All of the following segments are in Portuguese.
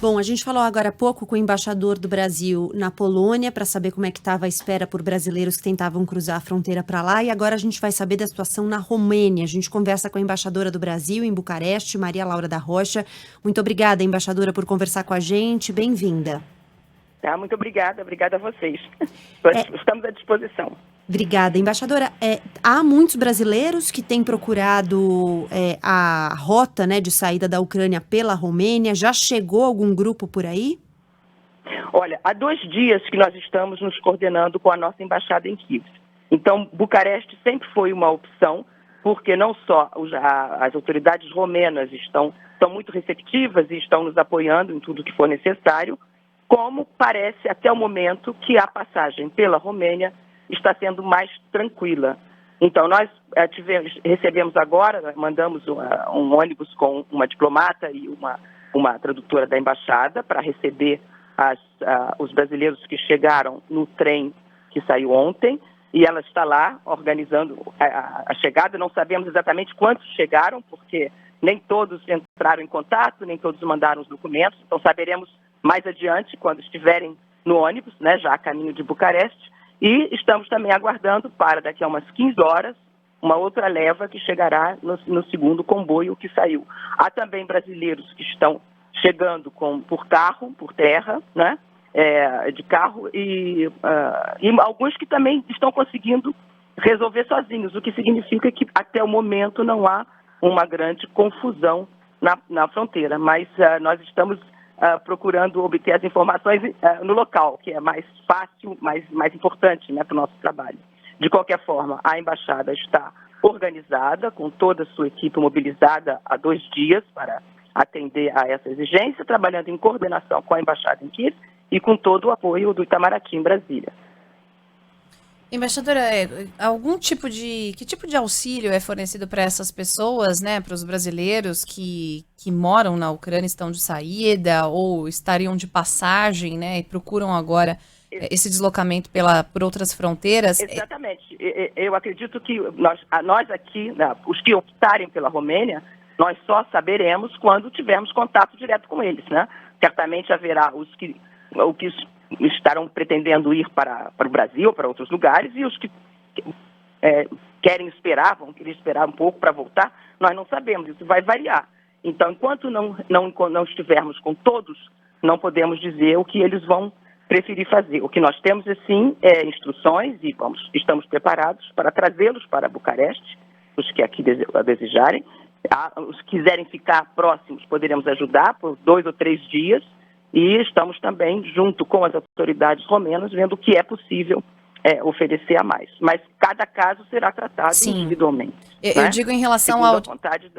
Bom, a gente falou agora há pouco com o embaixador do Brasil na Polônia para saber como é que estava a espera por brasileiros que tentavam cruzar a fronteira para lá e agora a gente vai saber da situação na Romênia. A gente conversa com a embaixadora do Brasil em Bucareste, Maria Laura da Rocha. Muito obrigada, embaixadora, por conversar com a gente. Bem-vinda. Tá, muito obrigada a vocês. É, Estamos à disposição. Obrigada, embaixadora. Há muitos brasileiros que têm procurado a rota, né, de saída da Ucrânia pela Romênia. Já chegou algum grupo por aí? Olha, há 2 dias que nós estamos nos coordenando com a nossa embaixada em Kiev. Então, Bucareste sempre foi uma opção, porque não só as autoridades romenas estão muito receptivas e estão nos apoiando em tudo que for necessário, como parece até o momento que a passagem pela Romênia está sendo mais tranquila. Então, nós recebemos agora, mandamos um ônibus com uma diplomata e uma tradutora da embaixada para receber os brasileiros que chegaram no trem que saiu ontem, e ela está lá organizando a chegada. Não sabemos exatamente quantos chegaram, porque nem todos entraram em contato, nem todos mandaram os documentos, então saberemos mais adiante, quando estiverem no ônibus, né, já a caminho de Bucareste. E estamos também aguardando para daqui a umas 15 horas uma outra leva que chegará no segundo comboio que saiu. Há também brasileiros que estão chegando por carro, por terra, né, de carro, e alguns que também estão conseguindo resolver sozinhos, o que significa que até o momento não há uma grande confusão na fronteira. Mas nós estamos procurando obter as informações no local, que é mais fácil, mais importante, né, para o nosso trabalho. De qualquer forma, a embaixada está organizada, com toda a sua equipe mobilizada há 2 dias para atender a essa exigência, trabalhando em coordenação com a embaixada em Kiev e com todo o apoio do Itamaraty em Brasília. Embaixadora, que tipo de auxílio é fornecido para essas pessoas, né, para os brasileiros que moram na Ucrânia, estão de saída ou estariam de passagem, né, e procuram agora esse deslocamento por outras fronteiras? Exatamente. Eu acredito que nós aqui, né, os que optarem pela Romênia, nós só saberemos quando tivermos contato direto com eles, né? Certamente haverá os que estarão pretendendo ir para o Brasil, para outros lugares, e os que vão querer esperar um pouco para voltar, nós não sabemos, isso vai variar. Então, enquanto não estivermos com todos, não podemos dizer o que eles vão preferir fazer. O que nós temos, assim, é instruções e estamos preparados para trazê-los para Bucareste, os que aqui desejarem. Os que quiserem ficar próximos, poderemos ajudar por 2 ou 3 dias, e estamos também, junto com as autoridades romenas, vendo o que é possível oferecer a mais. Mas cada caso será tratado individualmente. Eu digo em relação ao... vontade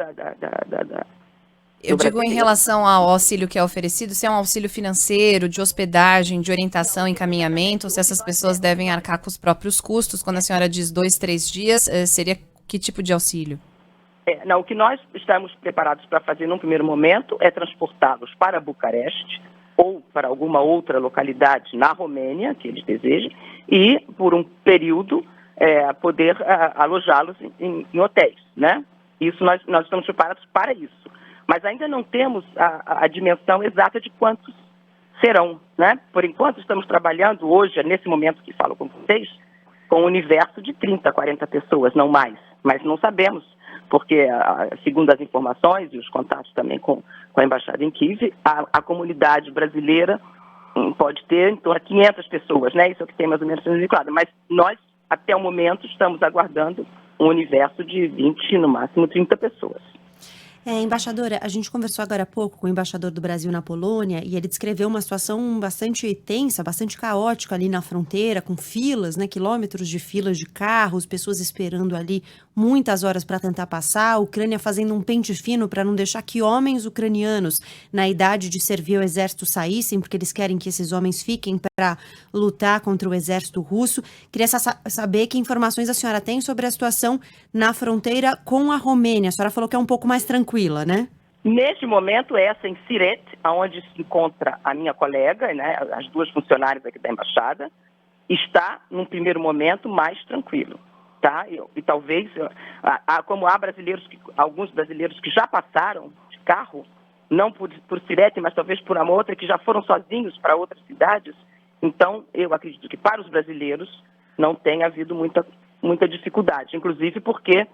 Eu digo em relação ao auxílio que é oferecido, se é um auxílio financeiro, de hospedagem, de orientação, encaminhamento, ou se essas pessoas devem arcar com os próprios custos. Quando a senhora diz 2, 3 dias, seria que tipo de auxílio? O que nós estamos preparados para fazer num primeiro momento é transportá-los para Bucareste ou para alguma outra localidade na Romênia, que eles desejem, e, por um período, poder alojá-los em hotéis, né? Isso nós estamos preparados para isso. Mas ainda não temos a dimensão exata de quantos serão, né? Por enquanto, estamos trabalhando hoje, nesse momento que falo com vocês, com um universo de 30, 40 pessoas, não mais. Mas não sabemos, porque, segundo as informações e os contatos também com a Embaixada em Kiev, a comunidade brasileira pode ter em torno de 500 pessoas, né? Isso é o que tem mais ou menos indicado. Mas nós, até o momento, estamos aguardando um universo de 20, no máximo 30 pessoas. Embaixadora, a gente conversou agora há pouco com o embaixador do Brasil na Polônia e ele descreveu uma situação bastante tensa, bastante caótica ali na fronteira, com filas, né, quilômetros de filas de carros, pessoas esperando ali muitas horas para tentar passar, a Ucrânia fazendo um pente fino para não deixar que homens ucranianos na idade de servir ao exército saíssem, porque eles querem que esses homens fiquem para lutar contra o exército russo. Queria saber que informações a senhora tem sobre a situação na fronteira com a Romênia. A senhora falou que é um pouco mais tranquila, né? Neste momento, essa em Siret, onde se encontra a minha colega, né, as 2 funcionárias aqui da embaixada, está, num primeiro momento, mais tranquilo. Tá? E talvez, como há alguns brasileiros que já passaram de carro, não por Sirete, mas talvez por uma outra, que já foram sozinhos para outras cidades. Então, eu acredito que para os brasileiros não tem havido muita dificuldade, inclusive porque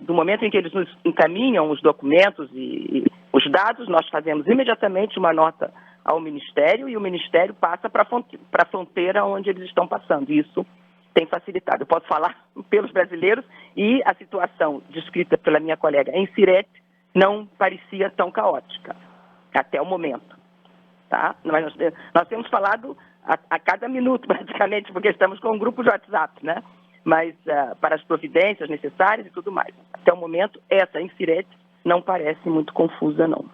do momento em que eles nos encaminham os documentos e os dados, nós fazemos imediatamente uma nota ao Ministério e o Ministério passa para a fronteira onde eles estão passando. Isso tem facilitado. Eu posso falar pelos brasileiros e a situação descrita pela minha colega em Sirete não parecia tão caótica até o momento. Tá? Mas nós temos falado a cada minuto, praticamente, porque estamos com um grupo de WhatsApp, né? Mas para as providências necessárias e tudo mais. Até o momento, essa em Sirete não parece muito confusa, não.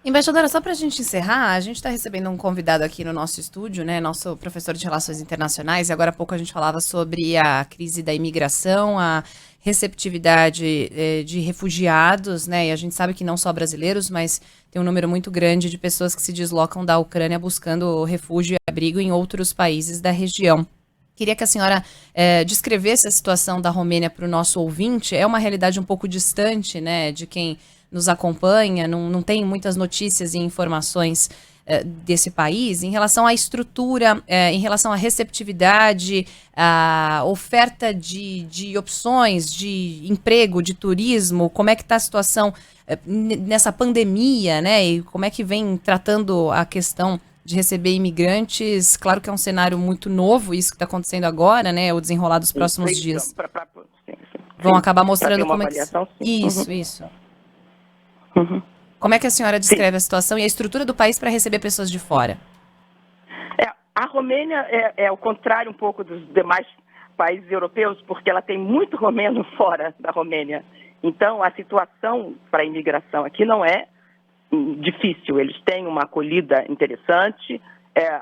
Embaixadora, só para a gente encerrar, a gente está recebendo um convidado aqui no nosso estúdio, né, nosso professor de Relações Internacionais, e agora há pouco a gente falava sobre a crise da imigração, a receptividade de refugiados, né, e a gente sabe que não só brasileiros, mas tem um número muito grande de pessoas que se deslocam da Ucrânia buscando refúgio e abrigo em outros países da região. Queria que a senhora descrevesse a situação da Romênia para o nosso ouvinte. É uma realidade um pouco distante, né, de quem nos acompanha, não tem muitas notícias e informações desse país. Em relação à estrutura, em relação à receptividade, à oferta de opções de emprego, de turismo, como é que está a situação nessa pandemia, né, e como é que vem tratando a questão de receber imigrantes? Claro que é um cenário muito novo, isso que está acontecendo agora, né? O desenrolar dos próximos dias. Vão acabar mostrando como é que... Isso. Uhum. Como é que a senhora descreve a situação e a estrutura do país para receber pessoas de fora? A Romênia é o contrário um pouco dos demais países europeus, porque ela tem muito romeno fora da Romênia. Então, a situação para a imigração aqui não é difícil, eles têm uma acolhida interessante,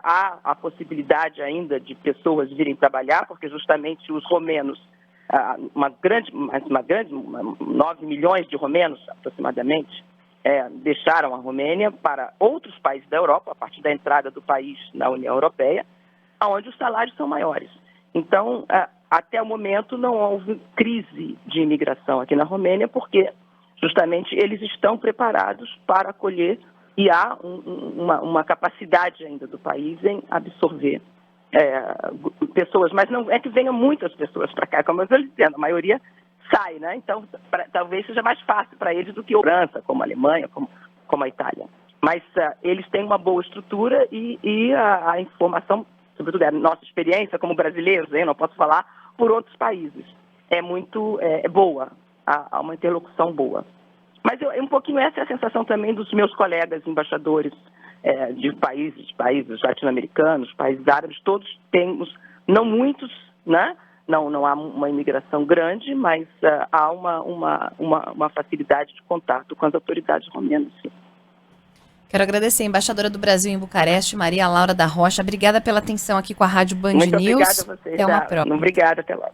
há a possibilidade ainda de pessoas virem trabalhar, porque justamente os romenos, 9 milhões de romenos aproximadamente, deixaram a Romênia para outros países da Europa, a partir da entrada do país na União Europeia, onde os salários são maiores. Então, até o momento não houve crise de imigração aqui na Romênia, porque justamente eles estão preparados para acolher e há uma capacidade ainda do país em absorver pessoas, mas não é que venham muitas pessoas para cá, como eu estou dizendo, a maioria sai, né? Então talvez seja mais fácil para eles do que a França, como a Alemanha, como a Itália. Mas eles têm uma boa estrutura e a informação, sobretudo a nossa experiência como brasileiros, eu não posso falar por outros países, é muito boa. Há uma interlocução boa. Mas um pouquinho essa é a sensação também dos meus colegas embaixadores de países latino-americanos, países árabes, todos temos, não muitos, né? Não há uma imigração grande, mas há uma facilidade de contato com as autoridades romenas, sim. Quero agradecer a embaixadora do Brasil em Bucareste, Maria Laura da Rocha. Obrigada pela atenção aqui com a Rádio Band News. Muito obrigada a vocês. Até uma próxima. Obrigada, até logo.